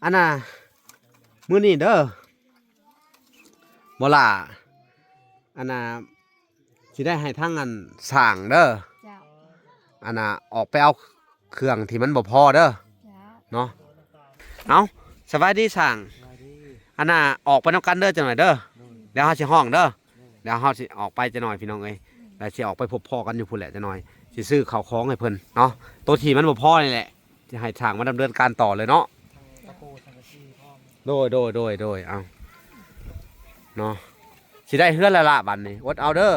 อันน่ะมื้อนี้เด้อบ่ล่ะอันน่ะสิได้ให้ทางอันสร้างเด้ออันน่ะออกไปเอาเครื่องที่มันบ่พอเด้อเนาะเอาสบายดีสร้างอันน่ะออกไปนำกันเด้อจังหน่อยเด้อเดี๋ยวเฮาสิห้องเด้อเดี๋ยวเฮาสิออกไปจังหน่อยพี่น้องเอ้ยแล้วสิออกไปพบพ่อกันอยู่พุ่นแหละจังหน่อยสิซื้อข้าวของให้เพิ่นเนาะตัวที่มันบ่พอนี่แหละจะให้สร้างมาดำเนินการต่อเลยเนาะโดยเอาเนาะสิได้เฮือนละละบัดนี้อดเอาเด้อ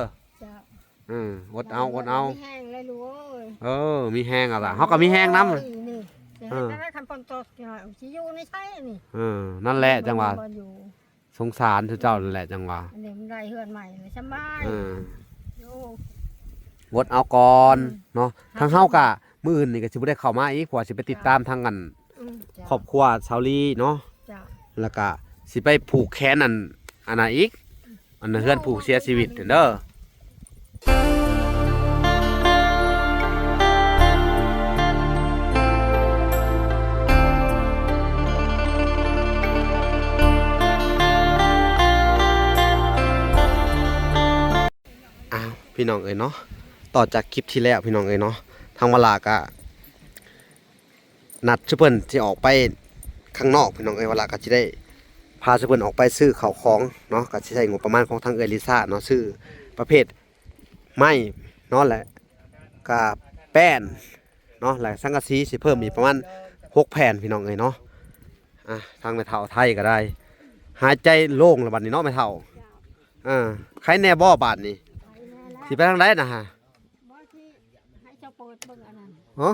อดเอามีแห้งเลยลูกเอ้ยมีแห้งอ่ะล่ะเฮาก็มีแห้งนำนี่ได้คันฝนตกหน่อยสิอยู่ในใช่นี่นั่นแหละจังหวะสงสารทุกเจ้านั่นแหละจังหวะอันนี้มันได้เฮือนใหม่เลยสบายอดเอาก่อนเนาะทางเฮาก็มื้ออื่นนี่ก็สิบ่ได้เข้ามาอีกเพราะว่าสิไปติดตามทางกันครอบครัวชาวลีเนาะแล้วก็สิไปผูกแขนอันน่ะอีกอันนั้นเฮือนผูกเสียชีวิตเด้อพี่น้องเอ้ยเนาะต่อจากคลิปที่แล้วพี่น้องเอ้ยเนาะทางเวลาก็นัดซุเพิ่นสิออกไปข้างนอกพี่น้องเอ้ยเวลาก็สิได้พาซุเพิ่นออกไปซื้อข้าวของเนาะก็สิใช้งบประมาณของทางเอ้ยลิซ่าเนาะซื้อประเภทไม้เนาะแหละก็แป้นเนาะแล้วสังกะสีสิเพิ่มอีกประมาณ6แผ่นพี่น้องเอ้ยเนาะทางแม่เฒ่าไทยก็ได้หายใจโล่งแล้วบัดนี้เนาะแม่เฒ่าใครแน่บ่บาดนี้สิไปทางใดนะฮะบ่ที่ให้เจ้าเปิดเบิ่งอันนั้นอ๋อ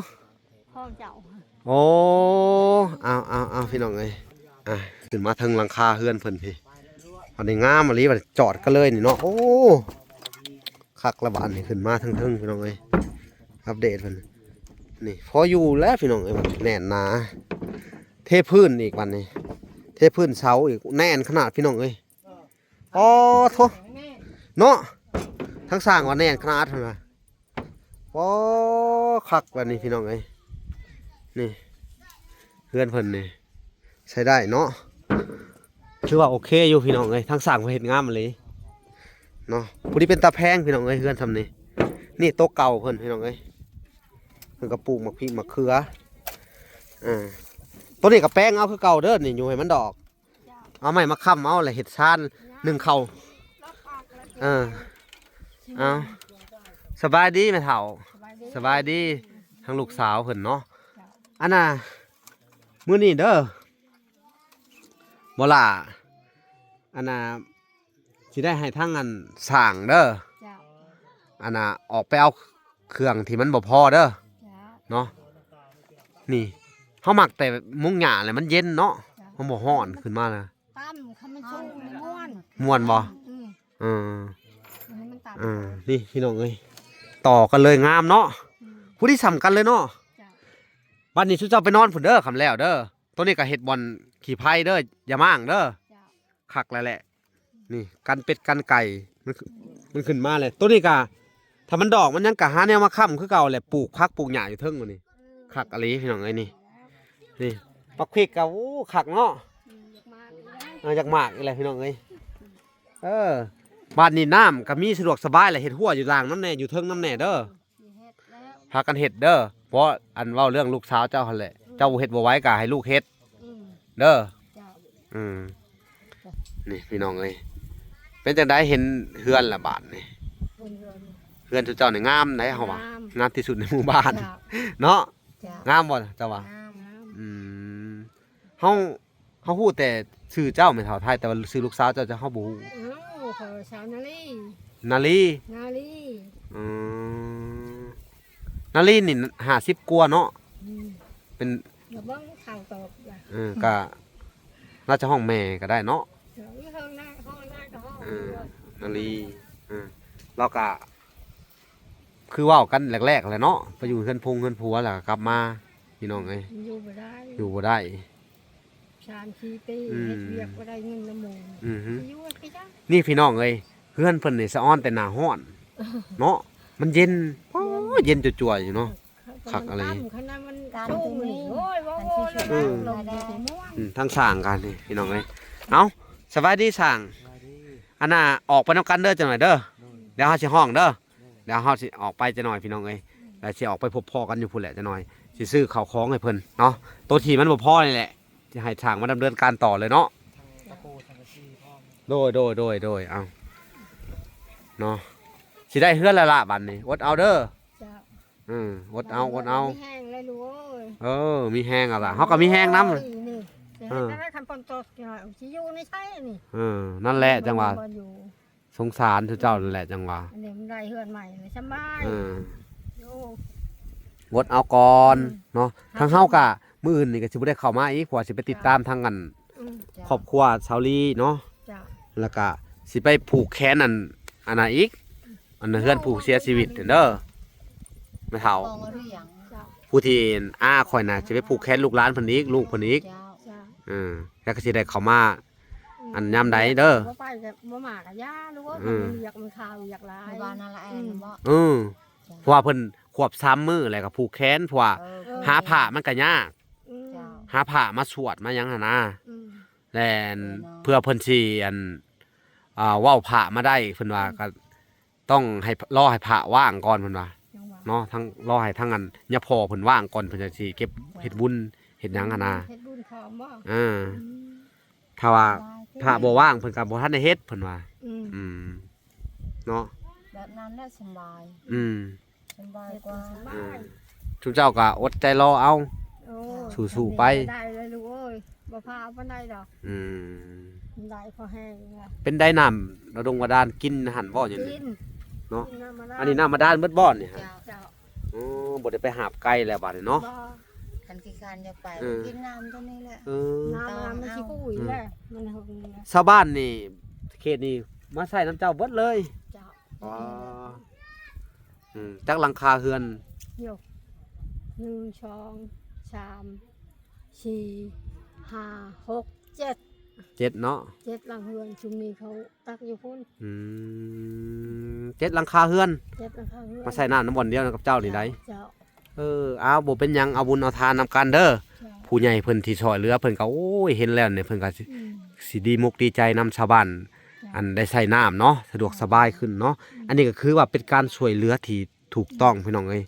ห้องเจ้าโอ้เอาพี่น้องเอ้ยขึ้นมาทางหลังคาเฮือนเพิ่นพี่อันนี้งามมะลิบัดจอดกันเลยนี่เนาะโอ้คักละบาดนี่ขึ้นมาทางพี่น้องเอ้ยอัปเดตเพิ่นนี่พออยู่แล้วพี่น้องเอ้ยแน่นหนาเทพื้นอีกวันนี้เทพื้นเสาอีกแน่นขนาดพี่น้องเอ้ยอ๋อโธ่เนาะทั้งสร้างว่าแน่นขนาดเท่าไหร่ว้าคักแบบนี้พี่น้องเอ้ยนี่เพื่อนเพิ่นนี่ใช้ได้เนาะคือว่าโอเคอยู่พี่น้องเอ้ยทั้งสร้างเห็นงามเลยเนาะผู้ที่เป็นตาแพงพี่น้องเอ้ยเพื่อนทำนี่โต๊ะเก่าเพิ่นพี่น้องเอ้ยเพิ่นกระปลูกมะพริกมะเขือต้นนี้กับแป้งเอาคือเก่าเด้อนี่อยู่ให้มันดอกเอาไม้มาค้ำเอาอะไรเห็ดชานนึ่งเข่าเอาสบายดีแม่เฒ่าสบายดีทั้งลูกสาวเพิ่นเนาะอันน่ะมื้อนี้เด้อบ่ล่ะอันน่ะสิได้ให้ทางอันสร้างเด้ออันน่ะออกไปเอาเครื่องที่มันบ่พอเด้อเนาะนี่เฮามักแต่มุ้งหญ้าแหละมันเย็นเนาะมันบ่ร้อนขึ้นมาน่ะตั้มคันมันสูงม่วนบ่นี่พี่น้องเอ้ยต่อกันเลยงามเนาะผู้ที่สำคัญเลยเนาะวันนี้ชุดเจ้าไปนอนผุนเด้อคำแล้วเด้อตัวนี้ก็เห็ดบอลขี่ไพ่เด้ออย่ามั่งเด้อคักแล้วแหละนี่กันเป็ดกันไก่มันขึ้นมาเลยตัวนี้ก็ถ้ามันดอกมันยังกะหาแนวมาค้ำคือเก่าแหละปลูกพักปลูกหญ้าอยู่เทิงมันนี่คักอะไรพี่น้องเอ้ยนี่ปักพริกกับคักเนาะจากมากอะไรพี่น้องเอ้ยบ้านนี้น้ำก็มีสะดวกสบายแหละเห็ดหัวอยู่ล่างน้ำแน่อยู่เทิงน้ำแน่เด้อพากันเห็ดเด้อเพราะอันเว้าเรื่องลูกสาวเจ้าหั่นแหละเจ้าเห็ดบ่ไว้ก็ให้ลูกเห็ดเด้อนี่พี่น้องเอ้ยเป็นจังได๋เห็นเฮือนละบาดนี่เฮือนเจ้านี่งามไหนเฮาว่างามที่สุดในหมู่บ้านเนาะงามบ่เจ้าว่าเฮาฮู้แต่ชื่อเจ้าแม่เฒ่าไทยแต่ว่าชื่อลูกสาวเจ้าจะเฮาบ่ฮู้สาวนาลีนาลีนี่50กว่าเนาะเป็นเบิ่งข่าวตอบก็น่าจะห้องแม่ก็ได้เนาะนาลีเราก็คือว่ากันแรกๆแหละเนาะไปอยู่เฮือนผัวแล้วกลับมาพี่น้องเอ้ยอยู่บ่ได้3-4 ปีเฮ็ดเวียกบ่ได้เงินน้ำมูนี่พี่น้องเอ้ยเฮือนเพิ่นนี่สะอ้อนแต่หน้าร้อนเนาะมันเย็นเย็นจั่วๆอยู่เนาะคักอะไรขนาดมัน ตาม สู้ ตัว นี่ นี้ โอ้ยโว้ยเลยนะลงอยู่ที่ม่วง ทั้งสร้างกันนี่พี่น้องเอ้ยเอาสบายดีสร้างอันน่ะออกไปนำกันเด้อจังหน่อยเด้อเดี๋ยวเฮาสิห้องเด้อเดี๋ยวเฮาสิออกไปจังหน่อยพี่น้องเอ้ยแล้วสิออกไปพบพ่อกันอยู่พุ่นแหละจังหน่อยสิซื้อข้าวของให้เพิ่นเนาะตัวที่มันบ่พอนี่แหละสิให้สร้างมาดำเนินการต่อเลยเนาะโดยเอาเนาะสิได้เฮือนแล้วล่ะบัดนี้อดเอาเด้อ จ้ะ อดเอา ไม่แห้งเลยลูกเอ้ย มีแห้งเอาล่ะเฮาก็มีแห้งนำ นี่จะให้คันปนโตหน่อยสิอยู่ในใช่นี่ นั่นแหละจังหวะ บ่อยู่ สงสารเจ้านั่นแหละจังหวะ อันนี้มันได้เฮือนใหม่เลยสบายอยู่ งดเอาก่อนเนาะทางเฮากะมื้ออื่นนี่ก็สิบ่ได้เข้ามาอีกเพราะว่าสิไปติดตามทางกัน อืม ครอบครัวชาวลีเนาะ จ้ะ แล้วก็สิไปผูกแขนอันน่ะอีกอันนั้นเฮือนผูกเสียชีวิตเด้อแม่เฒ่า ปองหรือยัง จ้ะ ผู้ที่อ้าข่อยน่ะสิไปผูกแขนลูกหลานเพิ่นอีกลูกเพิ่นอีก เจ้า จ้ะ แล้วก็สิได้เข้ามาอันยามใดเด้อ บ่ไปก็บ่มากับย่าลูกเอ้ย อืม มันอยากมันข่าวอยากหลา ใน ย บ้านนั่นละแอนบ่ เพราะว่าเพิ่นควบ3มื้อแล้วก็ผูกแขนเพราะว่า หาผ้ามันก็ยาก อืม เจ้า หาผ้ามาสวดมาหยังหั่นนะ อืม แลนเพื่อเพิ่นสิเว้าพระมาได้เพิ่นว่าก็ต้องให้รอให้พระว่างก่อนเพิ่นว่า จังหวะ เนาะทั้งรอให้ทั้งอันยะพอเพิ่นว่างก่อนเพิ่นจะสิเก็บเฮ็ดบุญเฮ็ดหยังหั่นน่ะ เฮ็ดบุญขอมบ่ อ่าถ้าว่าพระบ่ว่างเพิ่นก็บ่ทันได้เฮ็ดเพิ่นว่า อืม อืมเนาะ แบบนั้นแหละสบาย อืม สบาย เฮ็ด กว่า สบาย ทุกเจ้าก็อดใจรอเอา โอ้ สู้ๆไป ได้เลยลูกเอ้ยบ่พาปานใดดอก อืม ได้พอแห้งละ เป็นได้น้ำระดงกระดานกินหั่นบ่อย่างนี้ กิน เนาะ กิำมได้ อันนี้น้ำมาด้านเบิดบ่อนนี่ฮะ เจ้า เจ้า อ๋อบ่ได้ไปหาบไก่แล้วบัดนี้เนาะ บ่ คันขี้คร้านจะไป เออ กินน้ำตัวนี้แหละ เออ น้ำมันสิกุ้ยแหละมันหึงนะ ชาวบ้านนี่เขตนี่มาใส่น้ำเจ้าเบิดเลย เจ้า อ๋อจักหลังคาเฮือน เดี๋ยว1 2 3 4 5 6 7 7เนาะ 7หลังเฮือนชุมนี้เขาตักอยู่พุ่น 7หลังคาเฮือน 7หลังคาเฮือน มาใส่น้ำน้ำบ่อนเดียวกับเจ้านี่ได้ เจ้า เอาบ่เป็นหยังเอาบุญเอาทานนำกันเด้อ เจ้า ผู้ใหญ่เพิ่นที่ช่วยเหลือเพิ่นก็โอ้ยเห็นแล้วเนี่ยเพิ่นก็ อืม สิดีมุกดีใจนำชาวบ้านอันได้ใส่น้ำเนาะสะดวกสบายขึ้นเนาะอันนี้ก็คือว่าเป็นการช่วยเหลือที่ถูกต้องพี่น้องเอ้ย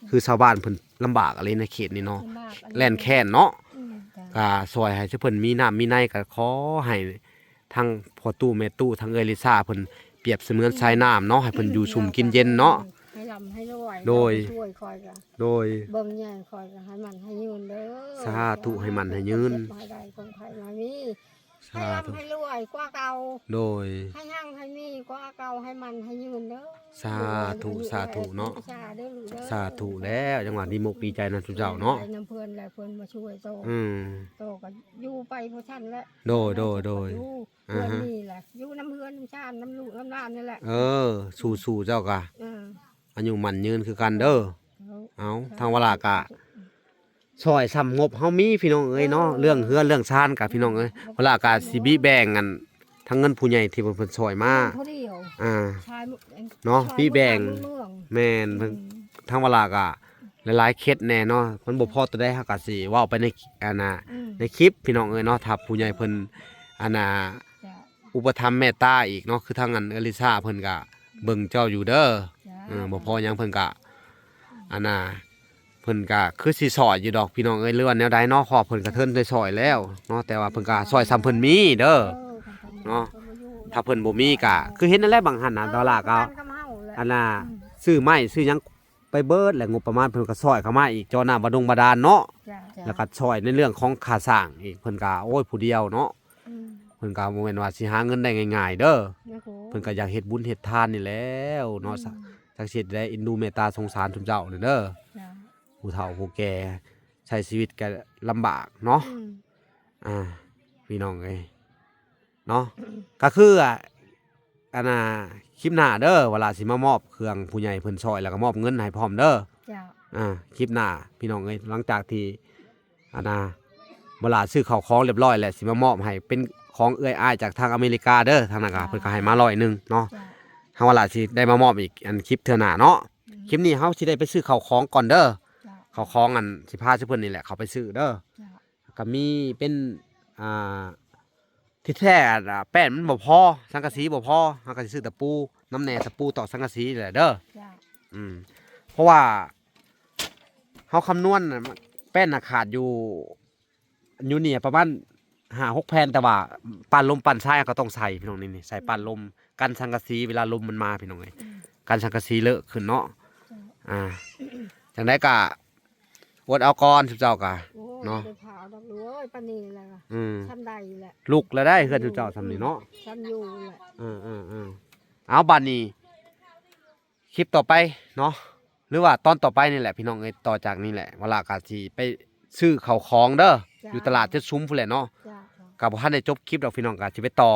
คือชาวบ้านเพิ่นลำบากอะไรในเขตนี้เนาะ ลำบากอั แล่นแค้นเนาะ อืม เจ้า ก็ช่วยให้เพิ่นมีน้ำมีในก็ขอให้ทั้งพ่อตู้แม่ตู้ทั้งเอยลิซ่าเพิ่นเปรียบเสมือนสายน้ำเนาะให้เพิ่นอยู่สุ่มกินเย็นเนาะ ให้ลำให้รวย โดย ช่วยคอยกัน โดย เบิ่งแย่งคอยกันให้มันให้ยืนเด้อ สาธุให้มันให้ยืน ให้ได้คนไทยมามีให้ สาธุ ลำให้รวยกว่าเก่า โดย ให้หั่งให้มีกว่าเก่าให้มันให้ยืนเด้อ สาธุสาธุเนาะ สาธุเด้อ สาธุแล้วจังหวะดีมุกดีใจนะทุกเจ้าเนาะ ไปน้ำเพื่อนและเพื่อนมาช่วยโต อืม โตก็อยู่ไปเพราะท่านแหละ โดย อยู่ อ่า เพื่อน ฮะ นี่แหละอยู่น้ำเพื่อนน้ำชาติน้ำลูกน้ำหลานนี่แหละ สู้ๆเจ้ากะ เออ อายุมันยืนคือกันเด้อ เอา เอาทางเวลากะซอยซ้ำงบเฮามีพี่น้องเอ้ยเนาะเรื่องเฮือนเรื่องชานกะพี่น้องเอ้ยเวลากะสิบิแบ่งกันทั้งเงินผู้ใหญ่ที่เพิ่นซอยมา ผู้เดียว อ่า ชาย เนาะพี่แบ่ง ชายเมือง แม่นเพิ่นทางเวลากะหลายๆเคสแน่เนาะมันบ่พอตัวได้เฮาก็สิเว้าไปในอันน่ะ อืม ในคลิปพี่น้องเอ้ยเนาะถ้าผู้ใหญ่เพิ่นอันน่ะ จ้ะ อุปถัมภ์เมตตาอีกเนาะคือทางอันเอลิซาเพิ่นก็เบิ่งเจ้าอยู่เด้อ จ้ะ บ่พอหยังเพิ่นก็อันน่ะเพิ่นก็คือสิซอยอยู่ดอกพี่น้องเอ้ยหรือว่าแนวใดเนาะขอบเพิ่นก็เทินได้ซอยแล้วเนาะแต่ว่าเพิ่นก็ซอยซ้ำเพิ่นมีเด้อ เนาะ ถ้าเพิ่นบ่มีก็คือเห็นนั่นแหละบางหันน่ะดอลลาร์ก็อันน่ะซื้อไม้ซื้อหยังไปเบิดแล้วงบประมาณเพิ่นก็ซอยเข้ามาอีกจอน้ำบาดาลเนาะ จ้ะ จ้ะ แล้วก็ซอยในเรื่องของค่าสร้างอีกเพิ่นก็โอ้ยผู้เดียวเนาะ อืม เพิ่นก็บ่แม่นว่าสิหาเงินได้ง่ายๆเด้อ นะครู เพิ่นก็อยากเฮ็ดบุญเฮ็ดทานนี่แหล้วเนาะจักสิได้อินดูเมตตาสงสารทุกเจ้านี่เด้อ จ้ะ ผู้เฒ่าผู้แก่ใช้ชีวิตก็ลำบากเนาะ อืม พี่น้องเอ้ยเนาะก็คืออันน่ะคลิปหน้าเด้อเวลาสิมามอบเครื่องผู้ใหญ่เพิ่นซอยแล้วก็มอบเงินให้พร้อมเด้อ จ้ะ คลิปหน้าพี่น้องเอ้ยหลังจากที่อันน่ะเวลาซื้อข้าวของเรียบร้อยแล้วสิมามอบให้เป็นของเอื้อยอ้ายจากทางอเมริกาเด้อทางนั้นก็เพิ่นก็ให้มา100เนาะ จ้ะ เฮาว่าล่ะสิได้มามอบอีกอันคลิปเทื่อหน้าเนาะคลิปนี้เฮาสิได้ไปซื้อข้าวของก่อนเด้อ จ้ะ เขาคล้องอันสิพาชื่อเพิ่นนี่แหละเขาไปซื้อเด้อ จ้ะ ก็มีเป็นอ่าที่แท้แป้นมันบ่พอสังกะสีบ่พอเฮาก็สิซื้อตะปูน้ำแหน่ตะปูต่อสังกะสีแหละเด้อ จ้ะ เพราะว่าเฮาคำนวณน่ะแป้นน่ะขาดอยู่นี่ประมาณ5-6แผ่นแต่ว่าปั่นลมปั่นทรายก็ต้องใส่พี่น้องนี่ใส่ปั่นลมกันสังกะสีเวลาลมมันมาพี่น้องเอ้ยกันสังกะสีเลอะขึ้นเนาะ จ้ะ จังได๋ก็อดเอาก่อนสุเจ้าก็ โอ้ย เนาะ ไปเผาดอกรู้ยปานนี้แหละ ทำได้แหละ ลุกแล้วได้เฮือนสุเจ้าซำนี่เนาะ ทำอยู่แหละ เอาบัดนี้คลิปต่อไปเนาะหรือว่าตอนต่อไปนี่แหละพี่น้องเอ้ยต่อจากนี้แหละเวลากาสิไปซื้อข้าวของเด้ออยู่ตลาดเจ็ดซุ้มพุ่นแหละเนาะ จ้ะ กับบ่ทันได้จบคลิปดอกพี่น้องก็สิไปต่อ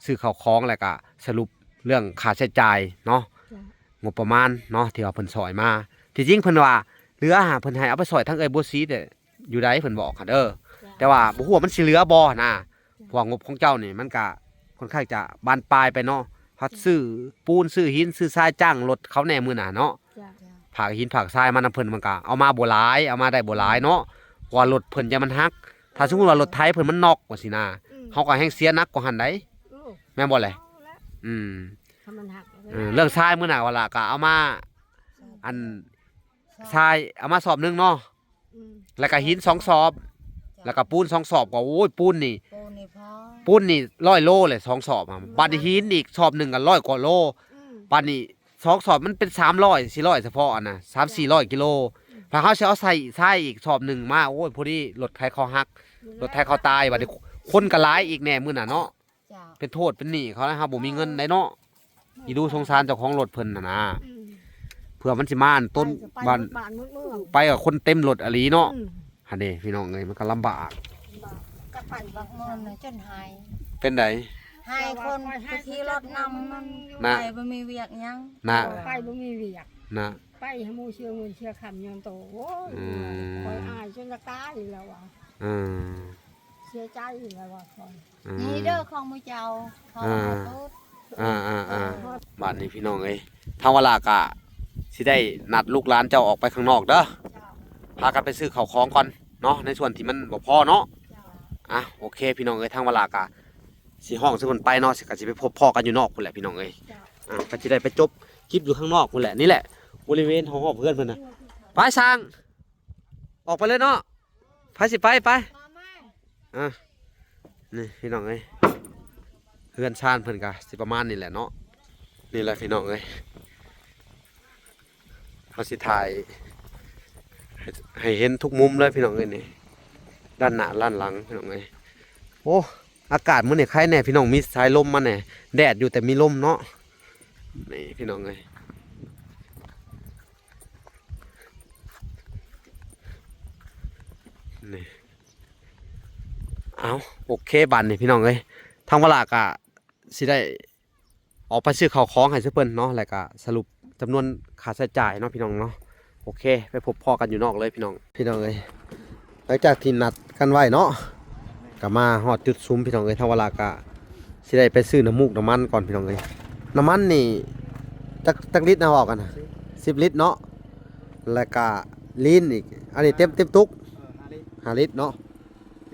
ซื้อข้าวของแล้วก็สรุปเรื่องค่าใช้จ่ายเนาะ จ้ะ งบประมาณเนาะที่ว่าเพิ่นซอยมาที่จริงเพิ่นว่าเหลือเพิ่นให้เอาไปซอยทั้งเอ้ยบ่ซีแต่อยู่ใดเพิ่นบอกค่ะเด้อแต่ว่าบ่ฮู้ว่ามันสิเหลือบ่นะเพราะว่างบของเจ้านี่มันก็ค่อนข้างจะบานปลายไปเนาะพัดซื้อปูนซื้อหินซื้อทรายจ้างรถเขาแน่มื้อหน้าเนาะ จ้ะ ผากหินผากทรายมานำเพิ่นมันก็เอามาบ่หลายเอามาได้บ่หลายเนาะเพราะว่ารถเพิ่นจะมันฮักถ้าสมมุติว่ารถไถเพิ่นมันนอกว่าสินะเฮาก็แฮงเสียหนักกว่าหั่นได้ โอ้ แม่นบ่แหละ เอาละ อืม ถ้ามันหักแล้ว เรื่องทรายมื้อหน้าว่าล่ะก็เอามาอันทรายเอามาสอบหนึงเนาะ อืม แล้วก็หิน2สอบ แล้วก็ปูน2สอบก็โอ้ยปูนนี่ ปูนี่พอ ปูนนี่100โลเลย2สอบอะบัดนี้หินอีกสอบหนึงก็100กว่าโล อืม บัดนี้2สอบมันเป็น300 400เฉพาะอันน่ะ3-400กิโลถ้าเขาสิเอาใส่ทรายอีกสอบหนึงมาโอ้ยพอดีรถไถเขาหักรถไถเขาตายบัดนี้คนก็หลายอีกแน่มื้อน่ะเนาะ จ้ะ เป็นโทษเป็นหนี้เขานะครับบ่มีเงินได้เนาะอีดูสงสารเจ้าของรถเพิ่นน่ะนะ อืม เพื่อมันสิมาอันต้น ไป บ้าน บ้านมืดเมือง ไปกับคนเต็มรถอหลีเนาะ อืม หั่นเด้พี่น้องเอ้ยมันก็ลำบาก กระปั่นบักมอนน่ะจนหาย เป็นได ให้คนไปขี่รถนำมัน นะ ไปบ่มีเวียกหยัง นะ ไปบ่มีเวียก นะ ไปให้หมู่เชื่อเงินเชื่อคำยอนโตโอ้ย อืม คอยอายจนจะตายแล้วว่ะ อืม เสียใจแล้วว่ะคอย นี่เด้อของมือเจ้าเขาเอาตูด บ้านนี้พี่น้องเอ้ยทางเวลากะสิได้นัดลูกหลานเจ้าออกไปข้างนอกเด้อ เจ้า พากันไปซื้อข้าวของก่อนเนาะในส่วนที่มันบ่พอเนาะ เจ้า อ่ะโอเคพี่น้องเอ้ยทางเวลากะสิห้องสิเพิ่นไปเนาะสิก็สิไปพบพ่อกันอยู่นอกพุ่นแหละพี่น้องเอ้ย จ้ะ ก็สิได้ไปจบคลิปอยู่ข้างนอกพุ่นแหละนี่แหละบริเวณห้องเพื่อนเพิ่นน่ะไปสร้างออกไปเลยเนาะไปสิไป มาแม่ อ่ะนี่พี่น้องเอ้ยเพื่อนชาญเพิ่นก็สิประมาณนี้แหละเนาะนี่แหละพี่น้องเอ้ยเขาสิถ่ายให้เห็นทุกมุมเลยพี่น้องเอ้ยนี่ด้านหน้าด้านหลังพี่น้องเอ้ยโอ้อากาศมื้อนี้ใครแน่พี่น้องมีสายลมมาแน่แดดอยู่แต่มีลมเนาะนี่พี่น้องเอ้ยนี่เอาโอเคบัดนี่พี่น้องเอ้ยทางเวลากะสิได้ออกไปซื้อข้าวของให้ซื้อเพิ่นเนาะแล้วก็สรุปจำนวนค่าใช้จ่ายเนาะพี่น้องเนาะโอเคไปพบพ่อกันอยู่นอกเลยพี่น้องเอ้ยหลังจากที่นัดกันไว้เนาะก็มาฮอดจุดซุ้มพี่น้องเอ้ยทางเวลากะสิได้ไปซื้อน้ำมูกน้ำมันก่อนพี่น้องเอ้ยน้ำมันนี่จักลิตรนะบอกกันนะ10 ลิตรเนาะแล้วก็ลีนอีกอันนี้เต็มตุก5 ลิตรเนาะ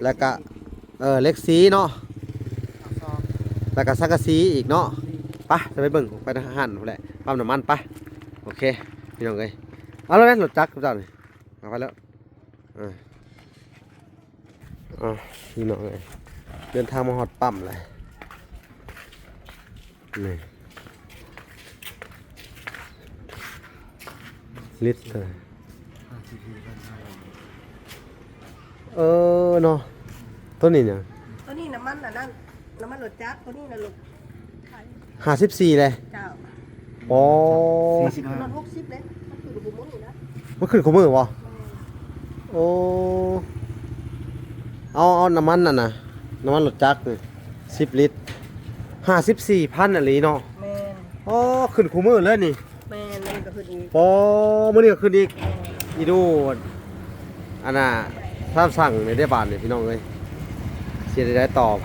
แล้วก็เล็กสีเนาะแล้วก็สังกะสีอีกเนาะไปจะไปเบิ่งไปทหารพุ่นแหละปั๊มน้ำมันไปโอเคพี่น้องเอ้ยเอาแล้วนะรถจักรเจ้านี่เอาไปแล้วพี่น้องเอ้ยเดินทางมาฮอดปั๊มเลยนี่ลิตรเลยเนาะตัวนี้เนี่ย ตัวนี้น้ำมันน่ะนั่นน้ำมันรถจักรตัวนี้น่ะลูก 54เลย เจ้า อ๋อ รถ60เลยมันคือบุ้มนี่นะ มันขึ้นขมือบ่โอ้เอาน้ำมันน่ะนะน้ำมันรถจักรนี่10 ลิตร54,000อะลีเนาะ แม่น อ๋อขึ้นขมือเลยนี่ แม่นนี่ก็คืออีก ปอมื้อนี้ก็ขึ้นอีกอีดูอันน่ะถ้าสั่งในได้บาทเนี่ยพี่น้องเอ้ยเสียได้ตอบ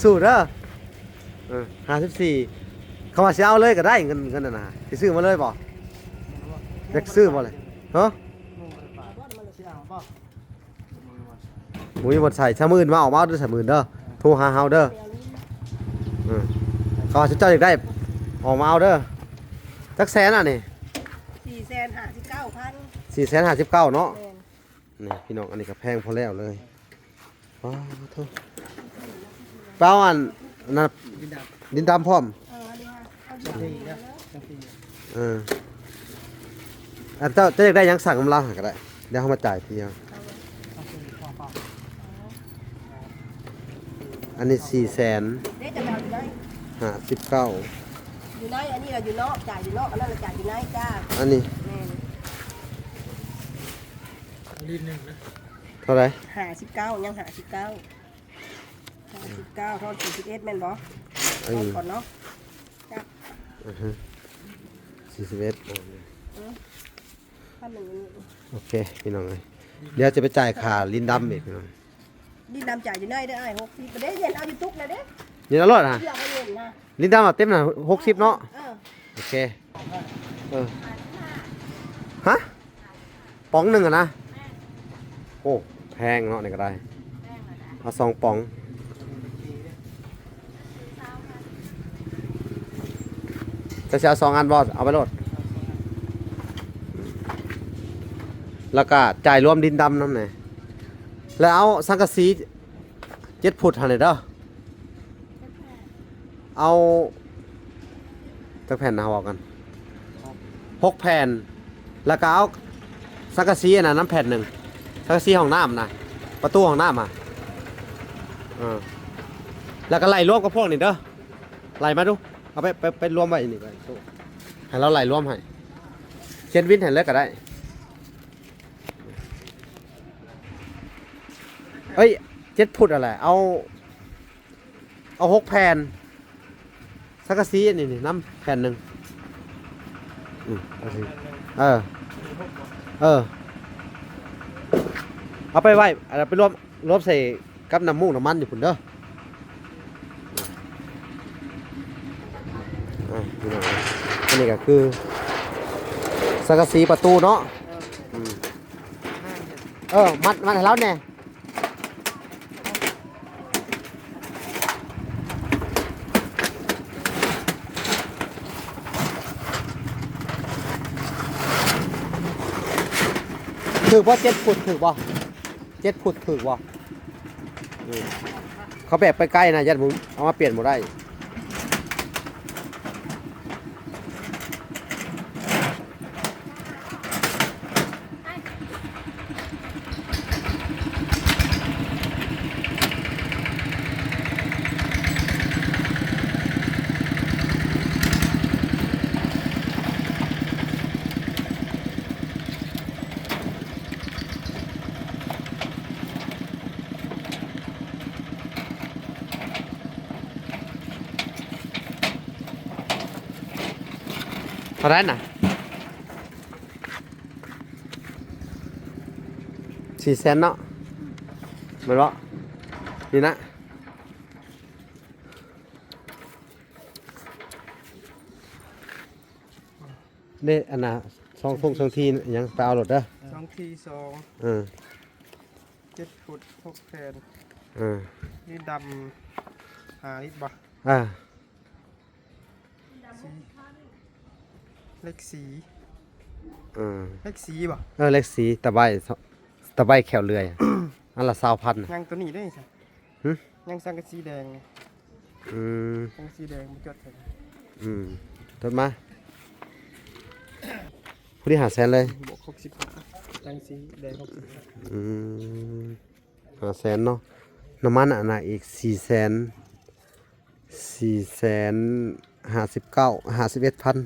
สู้ๆเด้อ54เขาว่าสิเอาเลยก็ได้เงินน่ะนะสิซื้อมาเลยบ่อยากซื้อบ่เลย เนาะหมูยบดใส่ชะมื่นมาออกมาด้วยชะมื่นเด้อโทรหาเฮาเด้อเขาว่าเจ้าอยากได้ออกมาเอาเด้อจักแสนอ่ะนี่ 459,000 459เนาะ แม่น นี่พี่น้องอันนี้ก็แพงพอแล้วเลยว้าวโทษเปล่าอันนั้นดินดำพร้อม เอออันเจ้าอยากได้หยังสั่งกำลังก็ได้เดี๋ยวเขามาจ่ายทีเดียวอันนี้459,000 เด้จะเอาอยู่ไหนอยู่ไหนอันนี้เราอยู่นอกจ่ายอยู่นอกอันนั้นเราจ่ายอยู่ไหนจ้า อันนี้ แม่น เท่าไหร่ 59ยัง59ทอน41แม่นบ่ เออ ก่อนเนาะ 41 พันหนึ่ง โอเคพี่น้องเลยเดี๋ยวจะไปจ่ายค่าลิ้นดำอีกพี่น้อง นี่นำจ่ายอยู่ไหนได้60ประเด้เย็นเอาอยู่ตุกนะเด้ นี่อร่อยนะ เลือกให้เย็นนะ ลิ้นดำอ่ะเต็มน่ะ60เนาะโอเคเออฮะป๋องหนึ่งอะนะโอ้แพงเนาะนี่ก็ได้เอา2ป๋องจะเอา2 อันบอสเอาไปโหลดแล้วก็จ่ายรวมดินดำน้ำไหนแล้วเอาสังกะสี7 ฟุตหันเลยเด้อเอาจักแผ่นนะเอากัน6 แผ่นแล้วก็เอาสังกะสีอันนั้นน้ำแผ่นหนึ่งสังกะสีห้องน้ำนะประตูห้องน้ำแล้วก็ไล่รวมกับพวกนี้เด้อไล่มาดูเอาไปรวมไว้นี่ไปให้เราไล่รวมให้เขียนวินให้เลยก็ได้เอ้ย7 ฟุตอะไรเอา6 แผ่นสังกะสีนี่น้ำแผ่นหนึ่งเอาไปไว้อะไรไปรวมใส่กับน้ำมูกน้ำมันอยู่พุ่นเด้ออันนี้ก็คือสังกะสีประตูเนาะมัดให้เราแน่ถือว่า7 ฟุตถือบ่7 ฟุตถือบ่เขาแบบไปใกล้นะยัดผมเอามาเปลี่ยนหมดได้เท่าไหร่น่ะ400,000เนาะเหมือนว่านี่นะนี่อันน่ะ2 ทียังไปเอารถเด้อ2 ที 7 ฟุต 6 แผ่นนี่ดำ5 ลิตรบ่เล็กสีเล็กสีบ่เล็กสีตะไบแขวเลื่อย อันละ20,000ยังตัวนี้ได้ใช่ยังสังกะสีแดงสังกะสีแดงมันจดเลยจดมาผู้ที่500,000เลยบวก60สังกะสีแดง500,000เนาะน้ำมันอันน่ะอีก451,000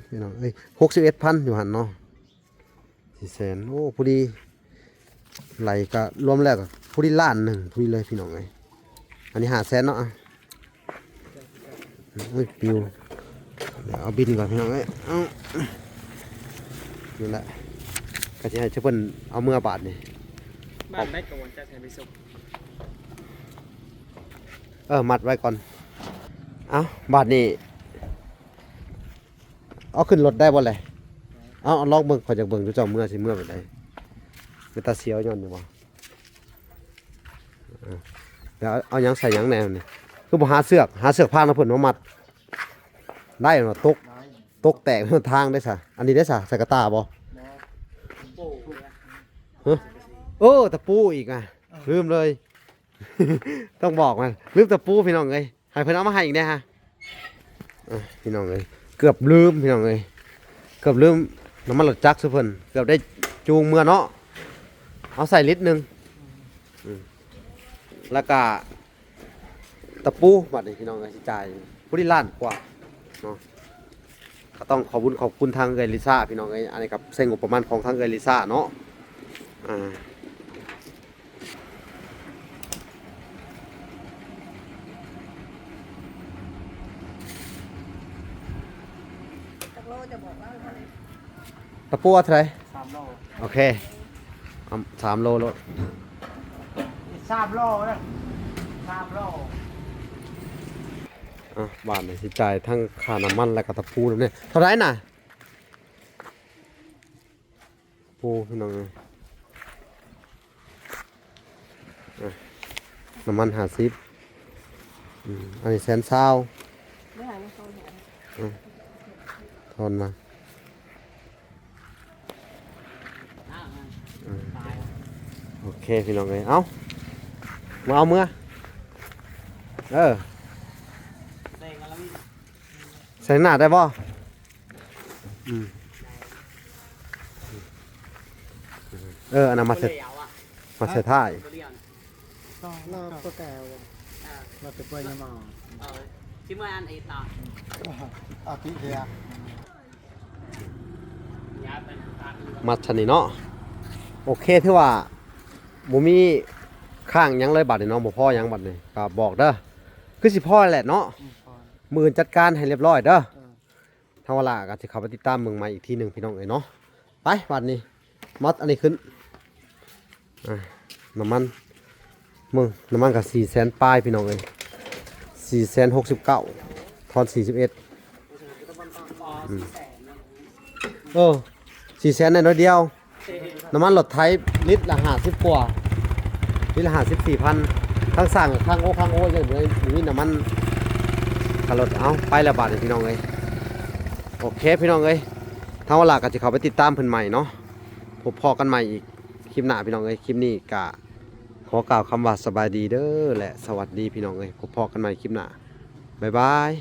พี่น้อง61,000อยู่หั่นเนาะ400,000โอ้ผู้ดีไหลก็รวมแล้วก็ผู้ดีล้านหนึ่งผู้ดีเลยพี่น้องเอ้ยอันนี้500,000เนาะปิวเดี๋ยวเอาบินก่อนพี่น้องเอ้ยนี่แหละก็จะให้เพิ่นเอาเมื่อบาทนี่บ้านได้กังวลจะใช้ไปส่งมัดไว้ก่อนเอาบาทนี่เอาขึ้นรถได้บ่เลยเอาลองเบิ่งขอจากเบิ่งดูเจ้าเมื่อสิเมื่อไปได้ เป็นตาเสียวย้อนอยู่บ่แล้วเอาหยังใส่หยังแนวนี่คือบ่หาเสือกผ้ามาเพิ่นมามัดได้เนาะตกแตกทางได้ซะอันนี้ได้ซะใส่กระตาบ่ฮะโอ้ตะปูอีกอ่ะลืมเลย ต้องบอกมันลืมตะปูพี่น้องเอ้ยให้เพิ่นเอามาให้อีกแน่ฮะพี่น้องเอ้ยเกือบลืมพี่น้องเอ้ยเกือบลืมน้ำมันรถจักรซุเพิ่นเกือบได้จูงเมื่อเนาะเอาใส่ลิตรนึงแล้วก็ตะปูบัดนี้พี่น้องเอ้ยสิจ่ายผู้ที่ล้านกว่าเนาะก็ต้องขอบคุณทางเอยลิซ่าพี่น้องเอ้ยอันนี้กับเส้นงบประมาณของทางเอยลิซ่าเนาะจักโลจะบอกว่าเท่าไหร่ ตะปูเอาเท่าไหร่ 3โล โอเคเอา3 โลรถ 3โลนะ3โล บาทเลยสิจ่ายทั้งค่าน้ำมันและก็ตะปูนั่นเนี่ยเท่าไหร่น่ะปูพี่น้องเลยน้ำมัน50อันนี้120,000 ไม่หายไม่เข้าเนี่ย ทอนมาโอเคพี่น้องเลยเอามาเอาเมื่อใส่หน้าได้ป่ะอันนั้นมาเสร็จท้าย เราก็แก่เราจะเปิดยังมอง Chứ mà ăn ít nào อาทิเดีย Dạ bên tạm มัดชนิดเนาะโอเคที่ว่าบ่มีข้างหยังเลยบัดนี่เนาะบ่พอหยังบัดนี่ก็บอกเด้อคือสิพอแหละเนาะมื้อจัดการให้เรียบร้อยเด้อทางเวลาก็สิเข้าไปติดตามเมืองใหม่อีกทีหนึงพี่น้องเอ้ยเนาะไปบัดนี้มัดอันนี้ขึ้นน้ำมันน้ำมันก็400,000ปลายพี่น้องเอ้ย469ทอน41400,000น้อยเดียวน้ำมันรถไทยลิตรละ50กว่าลิตรละ54,000ทั้งสั่งข้างโอ้ยังเลยมีน้ำมันขับรถเอาไปละบาทเลยพี่น้องเอ้ยโอเคพี่น้องเอ้ยทางเวลาก็จะเข้าไปติดตามเพิ่นใหม่เนาะพบพอกันใหม่อีกคลิปหน้าพี่น้องเอ้ยคลิปนี้กะขอกล่าวคำว่าสบายดีเด้อและสวัสดีพี่น้องเอ้ยพบพอกันใหม่คลิปหน้าบ๊ายบาย